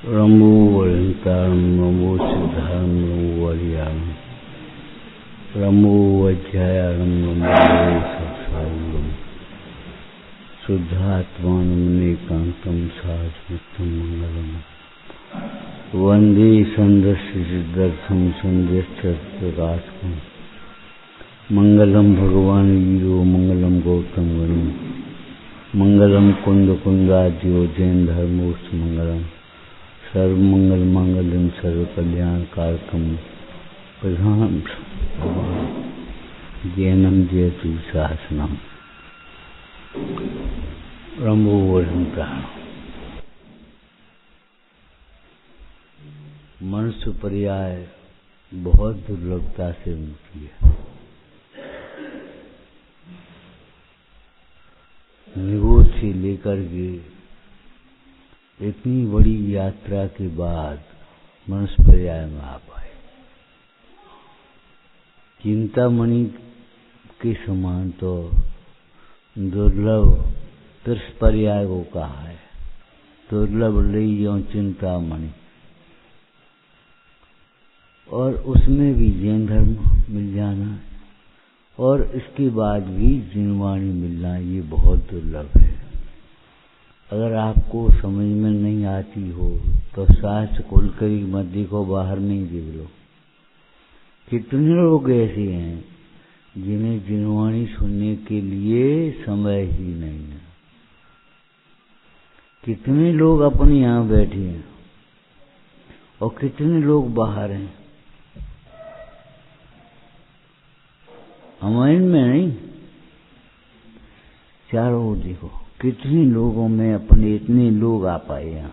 रमो वरंतारम नमो सिद्धारम नमो वरियाम रमो वज्रायारम नमो सत्सारम शुद्धात्मानमेकांतम साधुतम मंगलम वंदे संदस्य सिद्धर्थम संध्यस्तकाशकम मंगलम भगवान वीरो मंगलम गौतम वनि मंगलम कुंद कुंदाद्यो जैन धर्मोस्त मंगलम सर्वमंगल मंगलम सर्व कल्याण कारकम प्रधान जैनम जयतु शासनम रमो वरंता। मनुष्य पर्याय बहुत दुर्लभता से मिलती है। निगोद से लेकर के इतनी बड़ी यात्रा के बाद मनुष्य पर्याय में आ पाए। चिंतामणि के समान तो दुर्लभ त्रिश पर्याय को कहा है। दुर्लभ लियो चिंतामणि, और उसमें भी जैन धर्म मिल जाना और इसके बाद भी जिनवाणी मिलना, ये बहुत दुर्लभ है। अगर आपको समझ में नहीं आती हो तो शास्त्र खोल कर मत देखो, बाहर नहीं देख लो। कितने लोग ऐसे हैं जिन्हें जिनवाणी सुनने के लिए समय ही नहीं है। कितने लोग अपने यहाँ बैठे हैं और कितने लोग बाहर हैं। हमारे में नहीं, चारों ओर देखो कितने लोगों में अपने इतने लोग आ पाए यहाँ।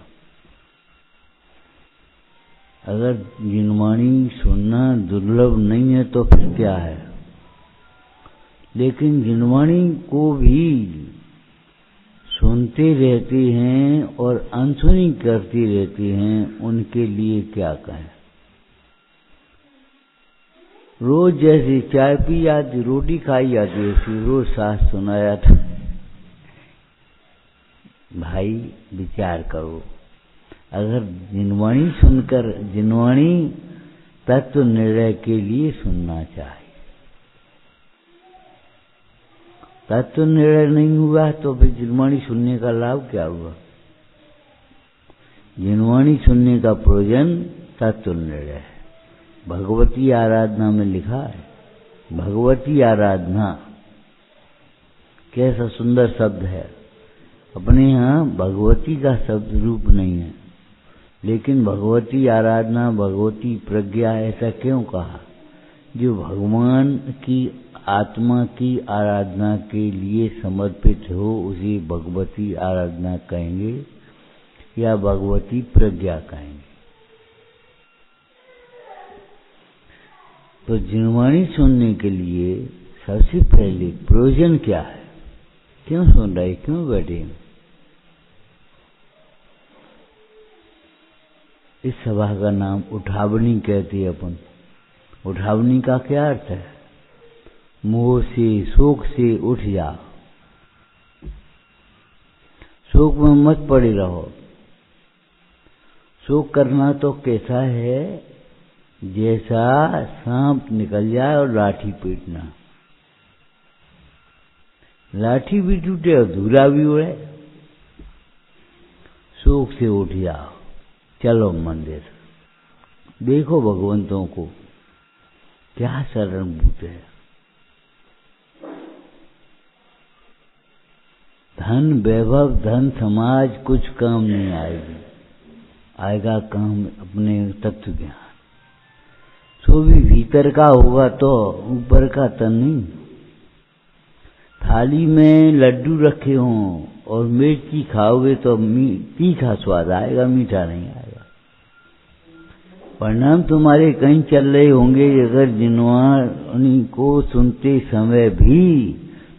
अगर जिनवाणी सुनना दुर्लभ नहीं है तो फिर क्या है। लेकिन जिनवाणी को भी सुनते रहते हैं और अनसुनी करते रहते हैं, उनके लिए क्या कहें। रोज जैसे चाय पी जाती, रोटी खाई जाती, ऐसी रोज शास्त्र सुनाया था। भाई विचार करो, अगर जिनवाणी सुनकर जिनवाणी तत्व निर्णय के लिए सुनना चाहिए, तत्व निर्णय नहीं हुआ तो फिर जिनवाणी सुनने का लाभ क्या हुआ। जिनवाणी सुनने का प्रयोजन तत्व निर्णय है। भगवती आराधना में लिखा है, भगवती आराधना कैसा सुंदर शब्द है। अपने यहाँ भगवती का शब्द रूप नहीं है, लेकिन भगवती आराधना, भगवती प्रज्ञा, ऐसा क्यों कहा। जो भगवान की आत्मा की आराधना के लिए समर्पित हो उसे भगवती आराधना कहेंगे या भगवती प्रज्ञा कहेंगे। तो जिनवाणी सुनने के लिए सबसे पहले प्रयोजन क्या है, क्यों सुन रहे, क्यों बैठे। इस सभा का नाम उठावनी कहते हैं अपन। उठावनी का क्या अर्थ है। मोह से, शोक से उठ जाओ, शोक में मत पड़े रहो। शोक करना तो कैसा है, जैसा सांप निकल जाए और लाठी पीटना। लाठी भी टूटे और धूरा भी उड़े। शोक से उठ जाओ, चलो मंदिर, देखो भगवंतों को क्या शरणभूत है। धन वैभव धन समाज कुछ काम नहीं आएगी, आएगा काम अपने तत्व ज्ञान। तो भी भीतर का होगा तो ऊपर का तन नहीं। थाली में लड्डू रखे हों और मिर्ची खाओगे तो तीखा स्वाद आएगा, मीठा नहीं आएगा। परिणाम तुम्हारे कहीं चल रहे होंगे अगर जिनवाणी को सुनते समय भी,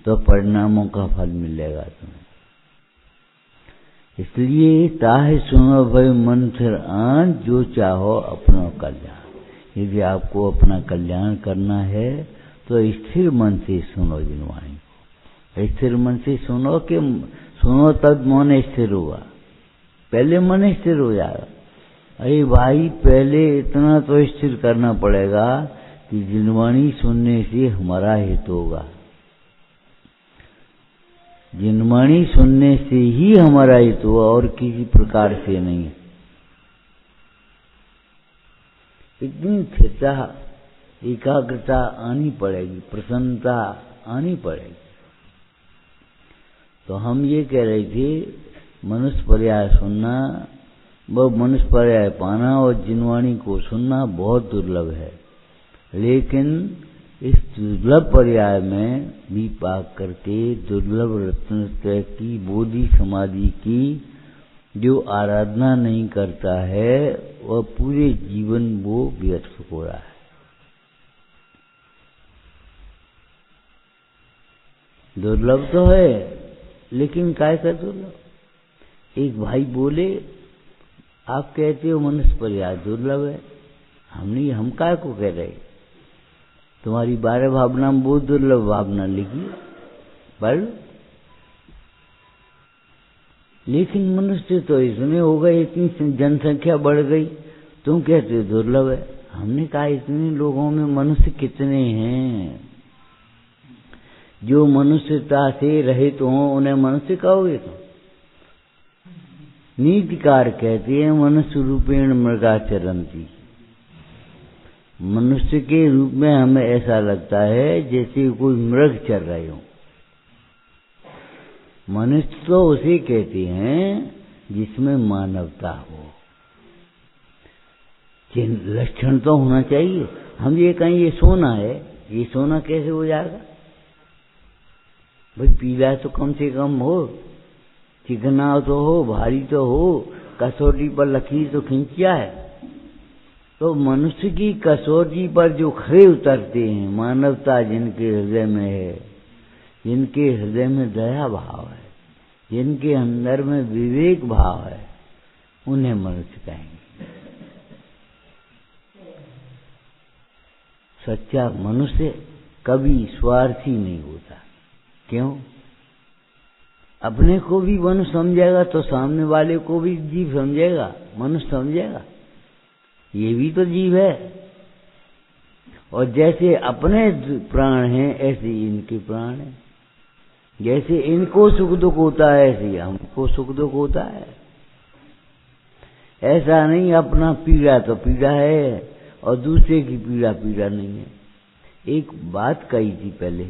तो परिणामों का फल मिलेगा तुम्हें। इसलिए ताहे सुनो भय मन फिर आन, जो चाहो अपना कल्याण। यदि आपको अपना कल्याण करना है तो स्थिर मन से सुनो जिनवाणी को। स्थिर मन से सुनो कि सुनो तब मन स्थिर हुआ। पहले मन स्थिर हो जाएगा, अरे भाई, पहले इतना तो स्थिर करना पड़ेगा कि जिनवाणी सुनने से हमारा हित होगा। जिनवाणी सुनने से ही हमारा हित होगा और किसी प्रकार से नहीं। इतनी स्थिरता, एकाग्रता आनी पड़ेगी, प्रसन्नता आनी पड़ेगी। तो हम ये कह रहे थे, मनुष्य पर्याय सुनना, वो मनुष्य पर्याय पाना और जिनवाणी को सुनना बहुत दुर्लभ है। लेकिन इस दुर्लभ पर्याय में भी पाक करके दुर्लभ रत्नत्रय की बोधि समाधि की जो आराधना नहीं करता है वह पूरे जीवन वो व्यर्थ हो रहा है। दुर्लभ तो है, लेकिन काय का दुर्लभ? एक भाई बोले, आप कहते हो मनुष्य पर्याय दुर्लभ है, हम काय को कह रहे? तुम्हारी 12 भावना में बहुत दुर्लभ भावना लिखी पढ़। लेकिन मनुष्य तो इतने हो गए, इतनी जनसंख्या बढ़ गई, तुम कहते हो दुर्लभ है। हमने कहा इतने लोगों में मनुष्य कितने हैं? जो मनुष्यता से रहित हों उन्हें मनुष्य कहोगे? तो नीतिकार कहते हैं मनुष्य रूपेण मृगा चरंती। मनुष्य के रूप में हमें ऐसा लगता है जैसे कोई मृग चल रहे हो। मनुष्य तो उसे कहते हैं जिसमें मानवता हो, लक्षण तो होना चाहिए। हम ये कहें ये सोना है, ये सोना कैसे हो जाएगा? भाई पीला तो कम से कम हो, चिकना तो हो, भारी तो हो, कसौटी पर लकीर तो खींचिया है। तो मनुष्य की कसौटी पर जो खरे उतरते हैं, मानवता जिनके हृदय में है, जिनके हृदय में दया भाव है, जिनके अंदर में विवेक भाव है, उन्हें मनुष्य कहेंगे। सच्चा मनुष्य कभी स्वार्थी नहीं होता। क्यों? अपने को भी मनुष्य समझेगा तो सामने वाले को भी जीव समझेगा, मनुष्य समझेगा। ये भी तो जीव है। और जैसे अपने प्राण हैं ऐसे इनके प्राण हैं। जैसे इनको सुख दुख होता है ऐसे हमको सुख दुख होता है। ऐसा नहीं अपना पीड़ा तो पीड़ा है और दूसरे की पीड़ा पीड़ा नहीं है। एक बात कही थी पहले,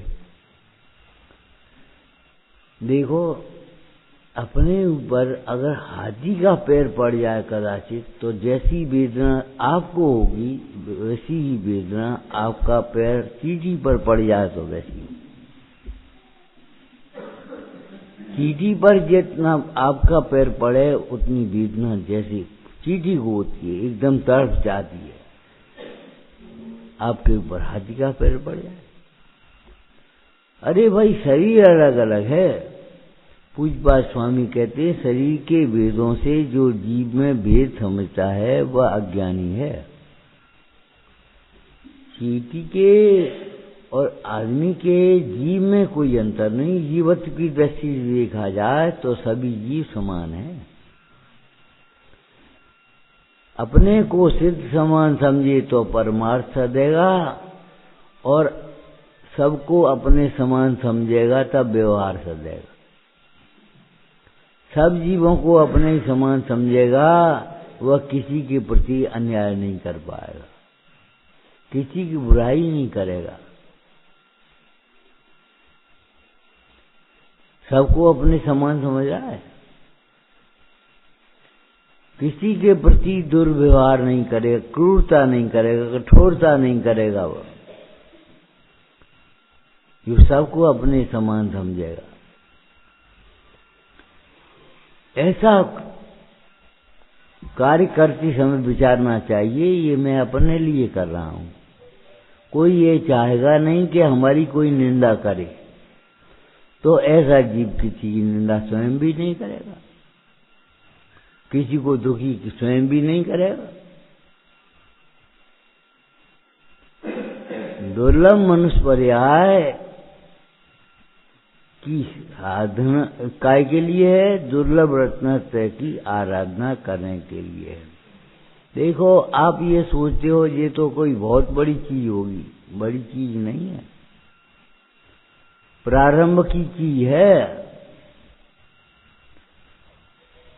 देखो अपने ऊपर अगर हाथी का पैर पड़ जाए कदाचित, तो जैसी वेदना आपको होगी वैसी ही वेदना आपका पैर चींटी पर पड़ जाए तो वैसी। चींटी पर जितना आपका पैर पड़े उतनी वेदना जैसी चींटी को होती है, एकदम तड़प जाती है। आपके ऊपर हाथी का पैर पड़ जाए, अरे भाई शरीर अलग अलग है। पूज्यपाद स्वामी कहते हैं शरीर के भेदों से जो जीव में भेद समझता है वह अज्ञानी है। चींटी के और आदमी के जीव में कोई अंतर नहीं। जीवत्व की दृष्टि से देखा जाए तो सभी जीव समान हैं। अपने को सिद्ध समान समझे तो परमार्थ सदेगा, और सबको अपने समान समझेगा तब व्यवहार सदेगा। सब जीवों को अपने ही समान समझेगा, वह किसी के प्रति अन्याय नहीं कर पाएगा, किसी की बुराई नहीं करेगा। सबको अपने समान समझ रहा है, किसी के प्रति दुर्व्यवहार नहीं करेगा, क्रूरता नहीं करेगा, कठोरता नहीं करेगा। वो जो सबको अपने समान समझेगा। ऐसा कार्य करते समय विचारना चाहिए, ये मैं अपने लिए कर रहा हूं। कोई ये चाहेगा नहीं कि हमारी कोई निंदा करे, तो ऐसा जीव किसी की निंदा स्वयं भी नहीं करेगा, किसी को दुखी स्वयं भी नहीं करेगा। दुर्लभ मनुष्य पर्याय की साधना काय के लिए है? दुर्लभ रत्नत्रय की आराधना करने के लिए है। देखो, आप ये सोचते हो ये तो कोई बहुत बड़ी चीज होगी, बड़ी चीज नहीं है, प्रारंभ की चीज है।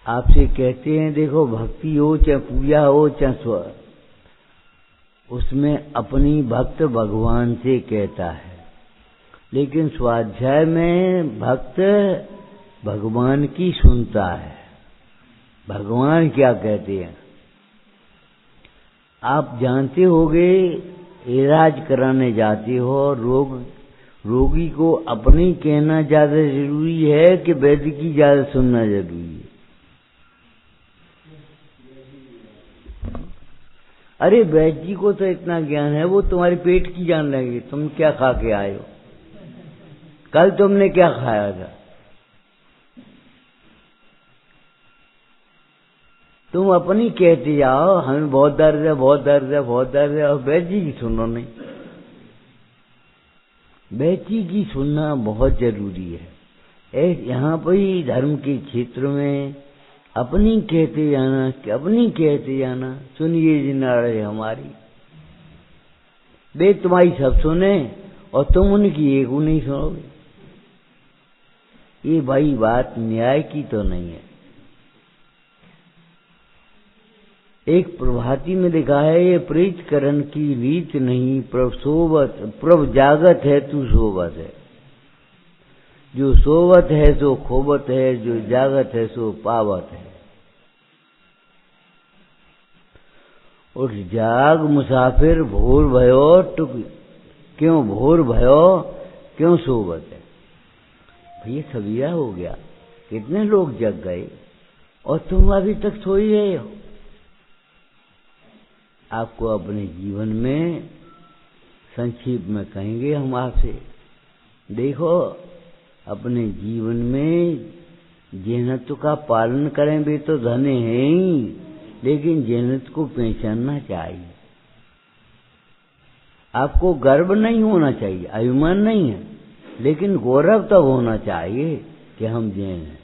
आपसे कहते हैं देखो, भक्ति हो चाहे पूजा हो चाहे उसमें अपनी भक्त भगवान से कहता है, लेकिन स्वाध्याय में भक्त भगवान की सुनता है। भगवान क्या कहते हैं आप जानते होगे, इलाज कराने जाते हो, रोगी को अपनी कहना ज्यादा जरूरी है कि वैद्य की ज्यादा सुनना जरूरी है? अरे वैद्य जी को तो इतना ज्ञान है, वो तुम्हारे पेट की जान लेंगे, तुम क्या खा के आए हो, कल तुमने क्या खाया था। तुम अपनी कहते जाओ हमें बहुत दर्द है, बहुत दर्द है, बहुत दर्द है, और वैद्य जी की सुनो नहीं। वैद्य जी की सुनना बहुत जरूरी है। यहाँ पर ही धर्म के क्षेत्र में अपनी कहते जाना, अपनी कहते जाना, सुनिए जिनारे हमारी, वे तुम्हारी सब सुने और तुम उनकी एक नहीं सुनोगे। ये भाई बात न्याय की तो नहीं है। एक प्रभाती में लिखा है, ये प्रीत करन की रीत नहीं, प्रभ सोवत प्रभ जागत है तू सोवत है, जो सोवत है सो खोवत है, जो जागत है सो पावत है। उठ जाग मुसाफिर भोर भयो टुक, क्यों भोर भयो क्यों सोवत है। भैया सवेरा हो गया, कितने लोग जग गए और तुम अभी तक सो ही रहे हो। आपको अपने जीवन में संक्षेप में कहेंगे हम आपसे, देखो अपने जीवन में जेहनत का पालन करें, वे तो धने हैं ही, लेकिन जेहनत को पहचानना चाहिए। आपको गर्व नहीं होना चाहिए, अभिमान नहीं है, लेकिन गौरव तो होना चाहिए कि हम जैन हैं।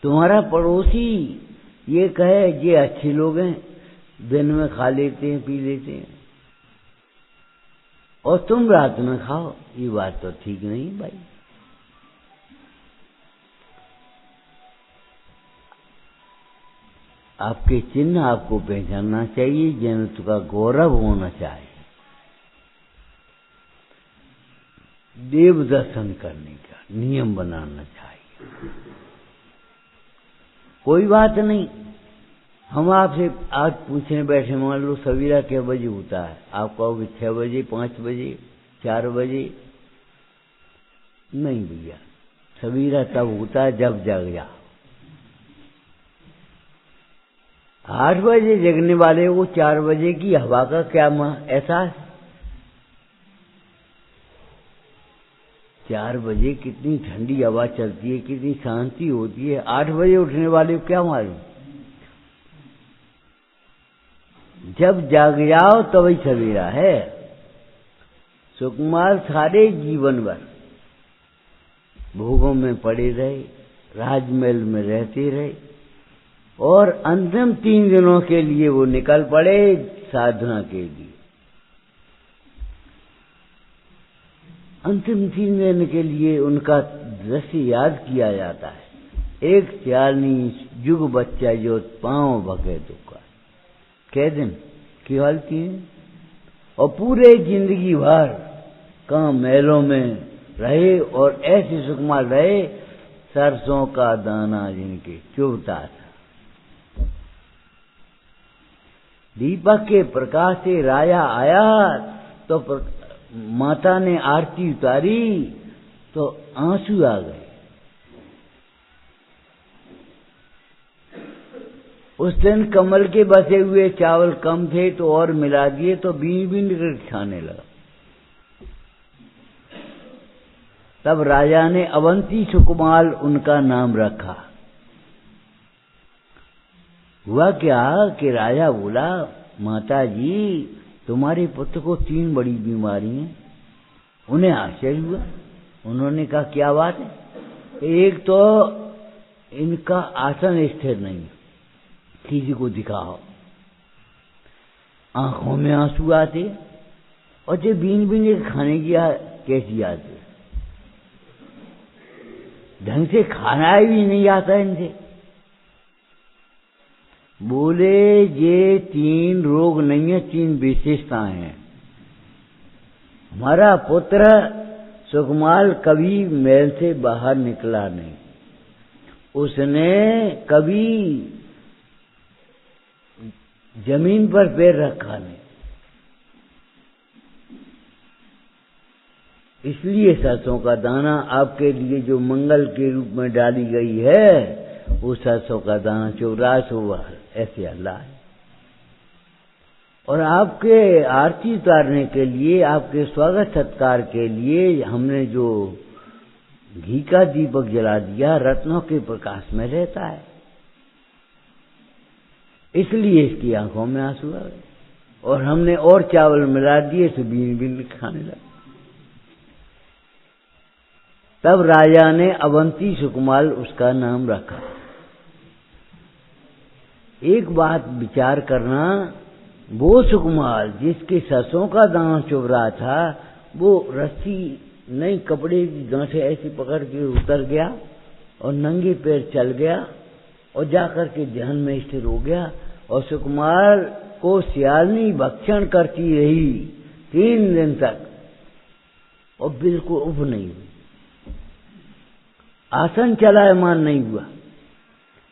तुम्हारा पड़ोसी ये कहे ये अच्छे लोग हैं, दिन में खा लेते हैं पी लेते हैं, और तुम रात में खाओ, ये बात तो ठीक नहीं भाई। आपके चिन्ह आपको पहचानना चाहिए, जैनत्व का गौरव होना चाहिए। देव दर्शन करने का नियम बनाना चाहिए। कोई बात नहीं, हम आपसे आज पूछने बैठे, मान लो सवेरा क्या बजे होता है, आप कहोगे 6 बजे, 5 बजे, 4 बजे। नहीं भैया, सवेरा तब होता है जब जग जाओ। 8 बजे जगने वाले को 4 बजे की हवा का क्या एहसास। 4 बजे कितनी ठंडी हवा चलती है, कितनी शांति होती है। 8 बजे उठने वाले को क्या मालूम। जब जाग जाओ तभी सवेरा है। सुकुमार सारे जीवन भर भोगों में पड़े रहे, राजमहल में रहते रहे, और अंतिम 3 दिनों के लिए वो निकल पड़े साधना के लिए। अंतिम 3 दिन के लिए उनका दृश्य याद किया जाता है। एक चालनी जुग बच्चा जो पांव भगे दुखा, कै दिन केवल 3, और पूरे जिंदगी भर काम महलों में रहे और ऐसे सुकुमार रहे, सरसों का दाना जिनके चुभता था। दीपक के प्रकाश से राजा आया तो माता ने आरती उतारी तो आंसू आ गए। उस दिन कमल के बसे हुए चावल कम थे तो और मिला दिए तो बीन बीन कर खाने लगा। तब राजा ने अवंती सुकुमार उनका नाम रखा। हुआ क्या कि राजा बोला, माता जी तुम्हारे पुत्र को 3 बड़ी बीमारी हैं। उन्हें आश्चर्य हुआ। उन्होंने कहा क्या बात है। एक तो इनका आसन स्थिर नहीं, किसी को दिखाओ, आंखों में आंसू आते, और जो बीन बीन खाने की कैसी आती, ढंग से खाना भी नहीं आता इनसे। बोले ये 3 रोग नहीं है, 3 विशेषताएं हैं। हमारा पुत्र सुकुमाल कभी महल से बाहर निकला नहीं, उसने कभी जमीन पर पैर रखा नहीं, इसलिए सरसों का दाना आपके लिए जो मंगल के रूप में डाली गई है, वो सरसों का दाना चौरास हुआ, ऐसे अल्लाह है। और आपके आरती उतारने के लिए, आपके स्वागत सत्कार के लिए हमने जो घी का दीपक जला दिया, रत्नों के प्रकाश में रहता है, इसलिए इसकी आंखों में आंसू आ गए। और हमने और चावल मिला दिए तो बीन बीन खाने लगा। तब राजा ने अवंती सुकुमाल उसका नाम रखा। एक बात विचार करना, वो सुकुमाल जिसके सरसों का दाना चुभ रहा था, वो रस्सी नहीं कपड़े की गांठें ऐसी पकड़ के उतर गया और नंगे पैर चल गया और जाकर के ध्यान में स्थिर हो गया। और सुकुमार को सियालनी भक्षण करती रही 3 दिन तक और बिल्कुल उब नहीं हुई, आसन चलायमान नहीं हुआ।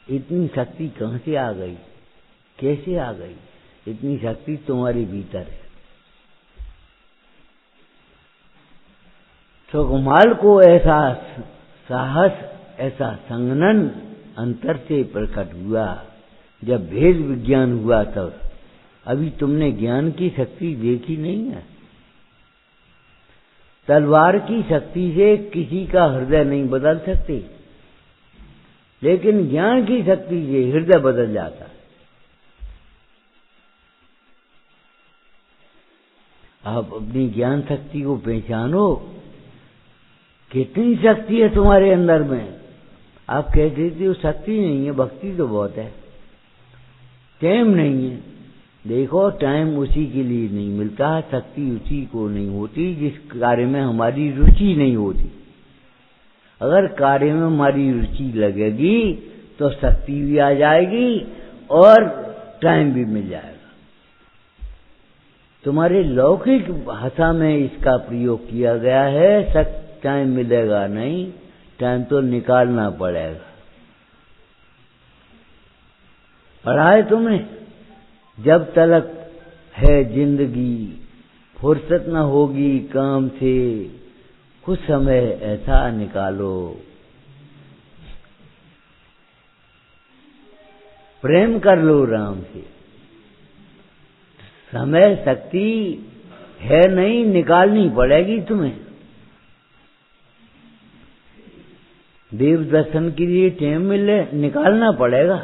इतनी शक्ति कहां से आ गई, कैसे आ गई? इतनी शक्ति तुम्हारे भीतर है। सुकुमाल को ऐसा साहस, ऐसा संगनन अंतर से प्रकट हुआ जब भेद विज्ञान हुआ तब। अभी तुमने ज्ञान की शक्ति देखी नहीं है। तलवार की शक्ति से किसी का हृदय नहीं बदल सकते, लेकिन ज्ञान की शक्ति से हृदय बदल जाता है। आप अपनी ज्ञान शक्ति को पहचानो, कितनी शक्ति है तुम्हारे अंदर में। आप कहते थे वो शक्ति नहीं है, भक्ति तो बहुत है, टाइम नहीं है। देखो, टाइम उसी के लिए नहीं मिलता, शक्ति उसी को नहीं होती जिस कार्य में हमारी रुचि नहीं होती। अगर कार्य में हमारी रुचि लगेगी तो शक्ति भी आ जाएगी और टाइम भी मिल जाएगा। तुम्हारे लौकिक भाषा में इसका प्रयोग किया गया है, टाइम मिलेगा नहीं, टाइम तो निकालना पड़ेगा। पढ़ा है तुमने? जब तलक है जिंदगी, फुर्सत न होगी काम से, कुछ समय ऐसा निकालो, प्रेम कर लो राम से। समय शक्ति है नहीं, निकालनी पड़ेगी तुम्हें। देव दर्शन के लिए टाइम मिले, निकालना पड़ेगा।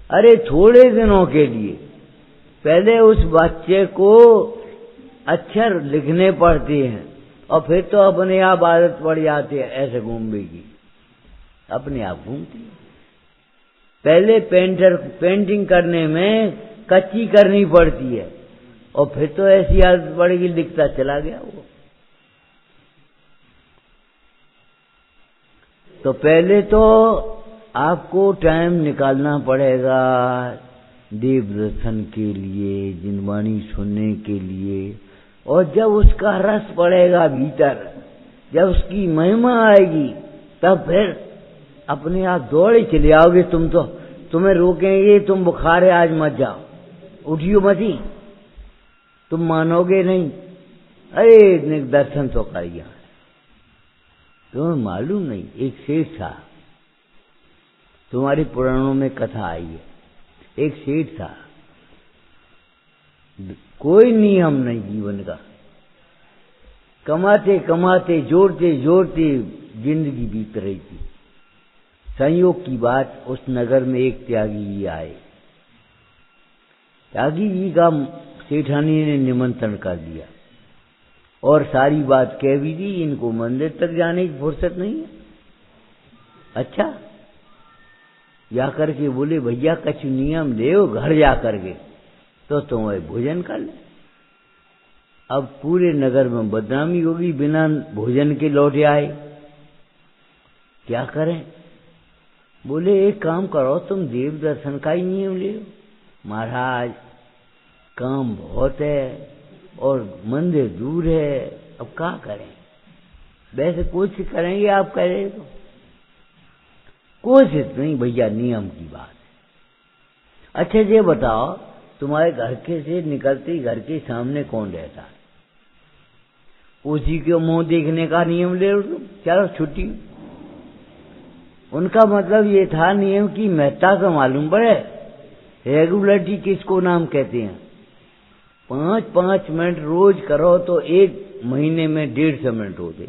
अरे थोड़े दिनों के लिए पहले उस बच्चे को अक्षर लिखने पड़ते हैं और फिर तो अपने आप आदत पड़ जाती है ऐसे घूमने की, अपने आप घूमती है। पहले पेंटिंग करने में कच्ची करनी पड़ती है और फिर तो ऐसी आदत पड़ेगी, लिखता चला गया वो। तो पहले तो आपको टाइम निकालना पड़ेगा देव दर्शन के लिए, जिनवाणी सुनने के लिए। और जब उसका रस पड़ेगा भीतर, जब उसकी महिमा आएगी, तब फिर अपने आप दौड़े चले आओगे। तुम तो, तुम्हें रोकेंगे, तुम बुखार है आज मत जाओ, उठियो मती, तुम मानोगे नहीं। अरे दर्शन तो करिए। तुम्हें मालूम नहीं, एक सेठ था, तुम्हारे पुराणों में कथा आई है। एक सेठ था, कोई नियम नहीं जीवन का, कमाते कमाते जोड़ते जोड़ते जिंदगी बीत रही थी। संयोग की बात, उस नगर में एक त्यागी जी आए। त्यागी जी का सेठानी ने निमंत्रण कर दिया और सारी बात कह भी दी, इनको मंदिर तक जाने की फुर्सत नहीं है। अच्छा, जा करके बोले भैया कुछ नियम ले घर जा करके तो तुम भोजन कर ले। अब पूरे नगर में बदनामी होगी, बिना भोजन के लौटे आए, क्या करें? बोले एक काम करो, तुम देव दर्शन का ही नियम ले। महाराज काम बहुत है और मंदिर दूर है, अब क्या करें? वैसे कोशिश करेंगे, आप कह रहे तो कोशिश नहीं भैया, नियम की बात है। अच्छा ये बताओ, तुम्हारे घर के से निकलते घर के सामने कौन रहता है? उसी के मुंह देखने का नियम ले लो तुम, चलो छुट्टी। उनका मतलब ये था नियम की महत्ता का मालूम पड़े। रेगुलरिटी किसको नाम कहते हैं? 5-5 मिनट रोज करो तो एक महीने में 150 मिनट होते,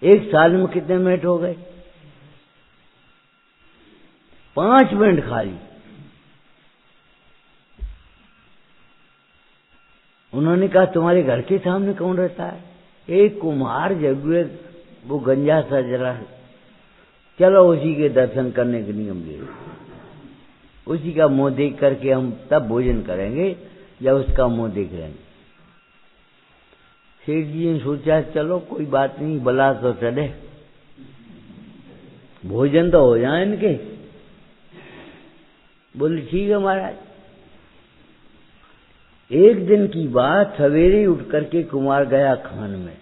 एक साल में कितने मिनट हो गए? 5 मिनट खाली। उन्होंने कहा तुम्हारे घर के सामने कौन रहता है? एक कुम्हार जरूर, वो गंजा सा जरा, चलो उसी के दर्शन करने के नियम ले लो। उसी का मुंह देख करके हम तब भोजन करेंगे या उसका मुंह देख लेंगे। सेठ जी ने सोचा चलो कोई बात नहीं, भला तो चले, भोजन तो हो जाए इनके। बोले ठीक है महाराज। एक दिन की बात, सवेरे उठ करके कुमार गया खान में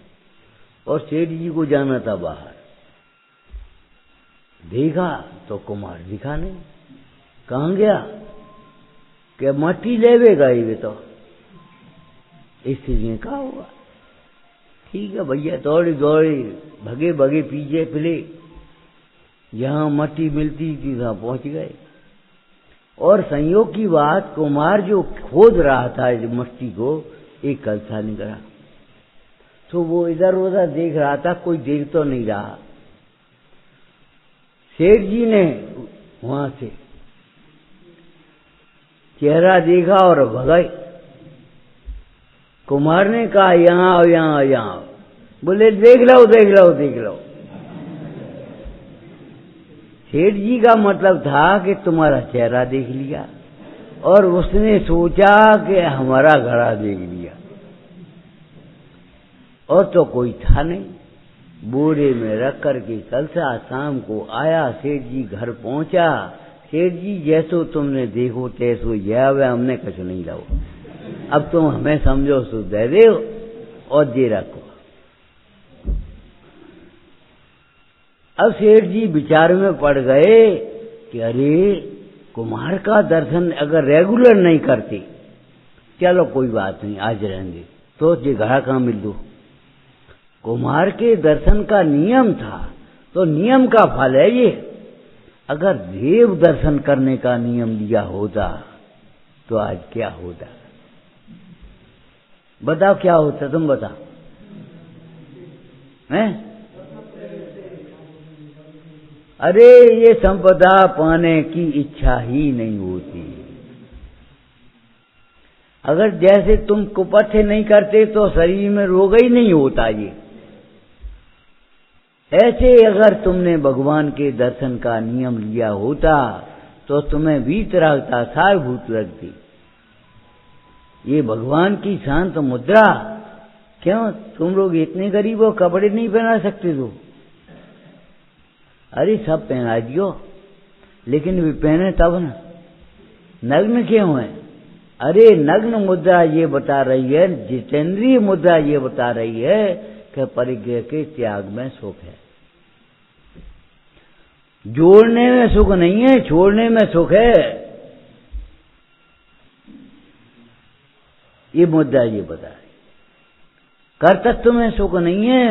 और सेठ जी को जाना था बाहर। देखा तो कुमार दिखा नहीं, कहाँ गया? क्या मट्टी लेवेगा ये तो? इसलिए कहा हुआ ठीक है भैया, दौड़ी दौड़ी भगे भगे पीछे पिले, जहां मट्टी मिलती थी वहां पहुंच गए। और संयोग की बात, कुमार जो खोद रहा था इस मट्टी को, एक कलसा निकला, तो वो इधर उधर देख रहा था, कोई देख तो नहीं रहा। सेठ जी ने वहां से चेहरा देखा और भगाई। कुमार ने कहा यहाँ आओ, यहाँ यहाँ। बोले देख लो देख लो देख लो। सेठ जी का मतलब था कि तुम्हारा चेहरा देख लिया, और उसने सोचा कि हमारा घड़ा देख लिया, और तो कोई था नहीं। बोरे में रख करके कलसा शाम को आया, सेठ जी घर पहुंचा। सेठ जी जैसो तुमने देखो तैसो यह वे, हमने कुछ नहीं लाओ, अब तुम हमें समझो सो दे दे और दे रखो। अब सेठ जी विचार में पड़ गए कि अरे कुमार का दर्शन अगर रेगुलर नहीं करते, चलो कोई बात नहीं आज रहेंगे, तो ये घड़ा कहाँ मिल दो। कुमार के दर्शन का नियम था, तो नियम का फल है ये। अगर देव दर्शन करने का नियम लिया होता तो आज क्या होता? बताओ क्या होता, तुम बताओ। हैं? अरे ये संपदा पाने की इच्छा ही नहीं होती। अगर जैसे तुम कुपथ नहीं करते तो शरीर में रोग ही नहीं होता। ये ऐसे अगर तुमने भगवान के दर्शन का नियम लिया होता तो तुम्हें वीतरागता सारभूत लगती। ये भगवान की शांत मुद्रा, क्यों तुम लोग इतने गरीब हो, कपड़े नहीं पहना सकते तो? अरे सब पहना दियो, लेकिन वे पहने तब ना, नग्न क्यों है? अरे नग्न मुद्रा ये बता रही है, जितेंद्रिय मुद्रा ये बता रही है कि परिग्रह के त्याग में सुख है। जोड़ने में सुख नहीं है, छोड़ने में सुख है। ये मुद्दा ये बता रही। कर्तृत्व में सुख नहीं है,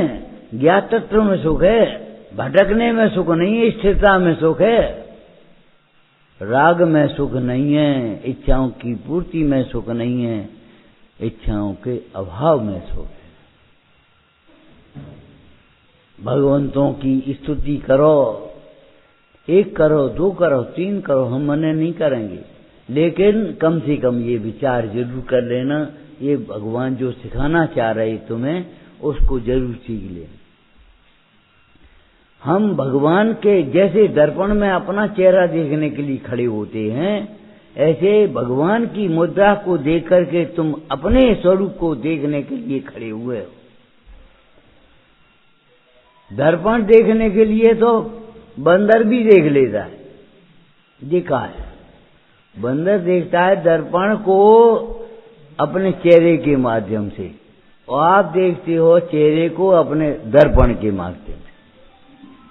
ज्ञातत्व में सुख है। भटकने में सुख नहीं है, स्थिरता में सुख है। राग में सुख नहीं है, इच्छाओं की पूर्ति में सुख नहीं है, इच्छाओं के अभाव में सुख है। भगवंतों की स्तुति करो, 1 करो, 2 करो, 3 करो, हम मना नहीं करेंगे, लेकिन कम से कम ये विचार जरूर कर लेना, ये भगवान जो सिखाना चाह रहे तुम्हें उसको जरूर सीख लेना। हम भगवान के जैसे दर्पण में अपना चेहरा देखने के लिए खड़े होते हैं, ऐसे भगवान की मुद्रा को देख करके तुम अपने स्वरूप को देखने के लिए खड़े हुए हो। दर्पण देखने के लिए तो बंदर भी देख लेता है, देखा है, बंदर देखता है दर्पण को अपने चेहरे के माध्यम से, और आप देखते हो चेहरे को अपने दर्पण के माध्यम से।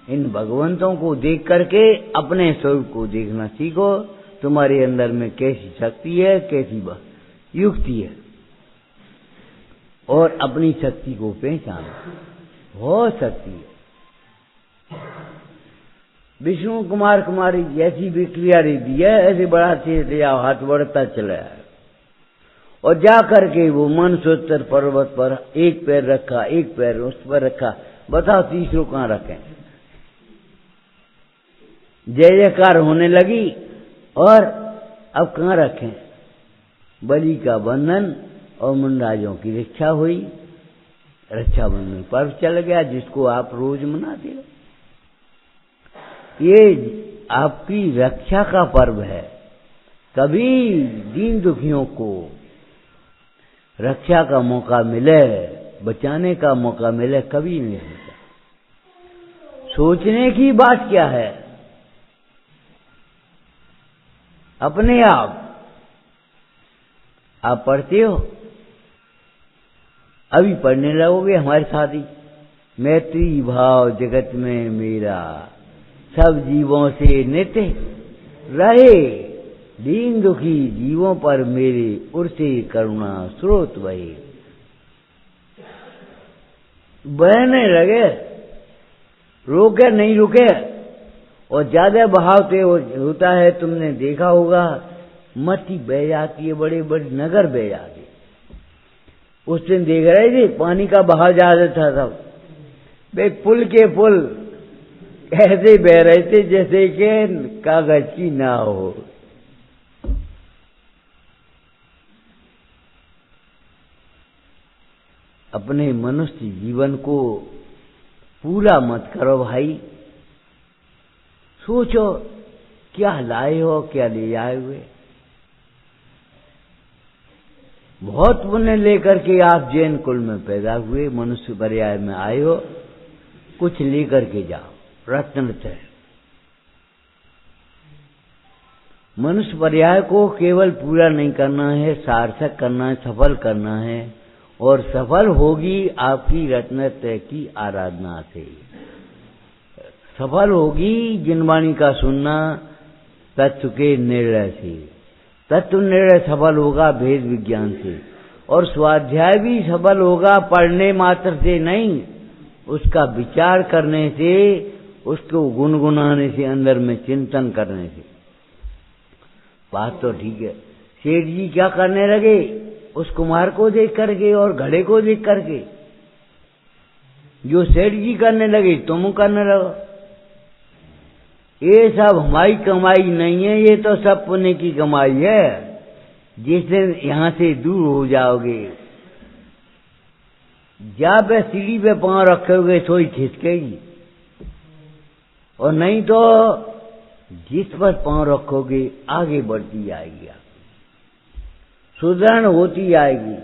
इन भगवंतों को देख करके अपने स्वरूप को देखना सीखो। तुम्हारे अंदर में कैसी शक्ति है, कैसी युक्ति है, और अपनी शक्ति को पहचानो। बहुत शक्ति है। विष्णु कुमार कुमारी जैसी भी क्रिया दी है, ऐसे बढ़ाते जाओ, हाथ बढ़ता चला है, और जा करके वो मनसोत्तर पर्वत पर एक पैर रखा, एक पैर उस पर रखा, बताओ तीसरों कहाँ रखें? जय जयकार होने लगी, और अब कहाँ रखें? बलि का बंधन और मुंडाजों की रक्षा हुई। रक्षाबंधन पर्व चल गया, जिसको आप रोज मनाते हो। ये आपकी रक्षा का पर्व है। कभी दीन दुखियों को रक्षा का मौका मिले, बचाने का मौका मिले, कभी नहीं होता। सोचने की बात क्या है? अपने आप पढ़ते हो, अभी पढ़ने लगोगे हमारे साथ ही। मैत्री भाव जगत में मेरा, सब जीवों से नित्य रहे, दीन दुखी जीवों पर मेरे उर्से करुणा स्रोत बहे। बहने लगे, रोके नहीं रुके, और ज्यादा बहाव से होता है। तुमने देखा होगा, मट्टी बह जाती है, बड़े बड़े नगर बह जाते। उस दिन देख रहे थे पानी का बहाव ज्यादा था, सब बे पुल के पुल ऐसे बह रहे थे जैसे कि कागज की नाव हो। अपने मनुष्य जीवन को पूरा मत करो भाई। सोचो क्या लाए हो, क्या ले आए हुए। बहुत पुण्य लेकर के आप जैन कुल में पैदा हुए, मनुष्य पर्याय में आए हो, कुछ लेकर के जाओ। रत्न है मनुष्य पर्याय को केवल पूरा नहीं करना है, सार्थक करना है, सफल करना है, और सफल होगी आपकी रत्नत्रय की आराधना से। सफल होगी जिनवाणी का सुनना, तत्व के निर्णय से। तत्व निर्णय सफल होगा भेद विज्ञान से, और स्वाध्याय भी सफल होगा पढ़ने मात्र से नहीं, उसका विचार करने से, उसको गुनगुनाने से, अंदर में चिंतन करने से। बात तो ठीक है। सेठ जी क्या करने लगे? उस कुम्हार को देख करके और घड़े को देख करके। जो सेठ जी करने लगे तुम करने लगो। ये सब हमारी कमाई नहीं है, ये तो सब पुण्य की कमाई है। जिस दिन यहां से दूर हो जाओगे, जब सीढ़ी पे पांव रखोगे तो ही खिसकेगी, और नहीं तो जिस पर पांव रखोगे आगे बढ़ती जाएगी, सुदृढ़ होती जाएगी।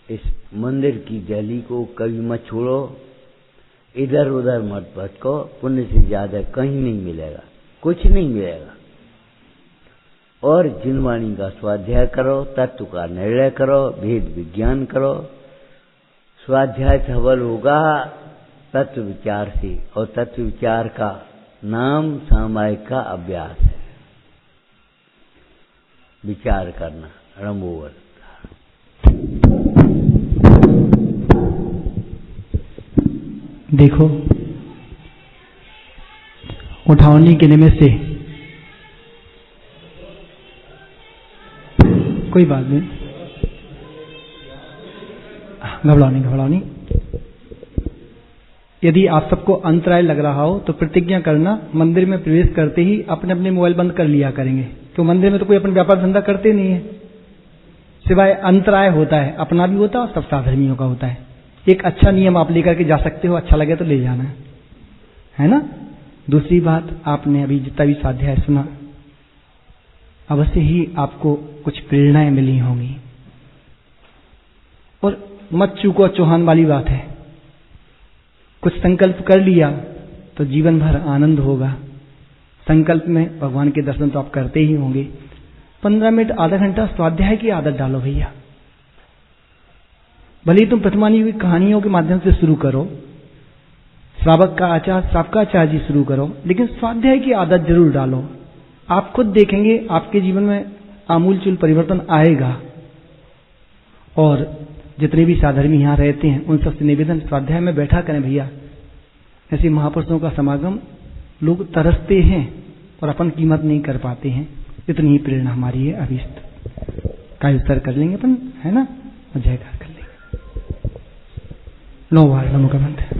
इस मंदिर की दहली को कभी मत छोड़ो, इधर उधर मत भटको। पुण्य से ज्यादा कहीं नहीं मिलेगा, कुछ नहीं मिलेगा। और जिनवाणी का स्वाध्याय करो, तत्व का निर्णय करो, भेद विज्ञान करो। स्वाध्याय सफल होगा तत्व विचार से, और तत्व विचार का नाम सामायिक का अभ्यास है। विचार करना रंभोवर। देखो, उठावनी के निमित्त से कोई बात नहीं, घबराओ नहीं। यदि आप सबको अंतराय लग रहा हो तो प्रतिज्ञा करना, मंदिर में प्रवेश करते ही अपने अपने मोबाइल बंद कर लिया करेंगे। तो मंदिर में तो कोई अपन व्यापार धंधा करते नहीं है, सिवाय अंतराय होता है, अपना भी होता है और सब साधर्मियों का होता है। एक अच्छा नियम आप लेकर के जा सकते हो, अच्छा लगे तो ले जाना है ना। दूसरी बात, आपने अभी जितना भी स्वाध्याय सुना, अवश्य ही आपको कुछ प्रेरणाएं मिली होंगी। और मत चूको चौहान वाली बात है, कुछ संकल्प कर लिया तो जीवन भर आनंद होगा। संकल्प में भगवान के दर्शन तो आप करते ही होंगे। 15 मिनट आधा घंटा स्वाध्याय की आदत डालो भैया। भले ही तुम प्रतिमानी हुई कहानियों के माध्यम से शुरू करो, श्रावक का आचार श्रावकाचार्य जी शुरू करो, लेकिन स्वाध्याय की आदत जरूर डालो। आप खुद देखेंगे आपके जीवन में आमूलचूल परिवर्तन आएगा। और जितने भी साधर्मी यहाँ रहते हैं उन सबसे निवेदन, स्वाध्याय में बैठा करें भैया। ऐसे महापुरुषों का समागम लोग तरसते हैं और अपन कीमत नहीं कर पाते हैं। इतनी ही प्रेरणा हमारी है। अभीष्ट का उत्तर कर लेंगे अपन, है ना, जयकार कर लेंगे। 9 बार नमो का मंत्र।